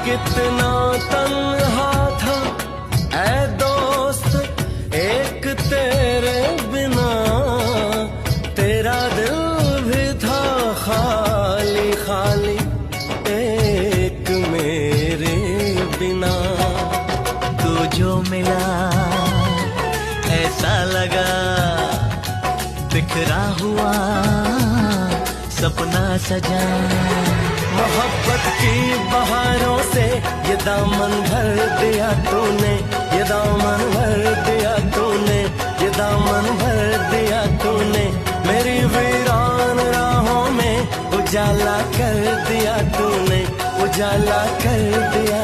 कितना तन्हा था ऐ दोस्त एक तेरे बिना, तेरा दिल भी था खाली खाली एक मेरे बिना। तू जो मिला ऐसा लगा बिखरा हुआ सपना सजा। मोहब्बत की बहारों से ये दामन भर दिया तूने, ये दामन भर दिया तूने, ये दामन भर दिया तूने। मेरी वीरान राहों में उजाला कर दिया तूने, उजाला कर दिया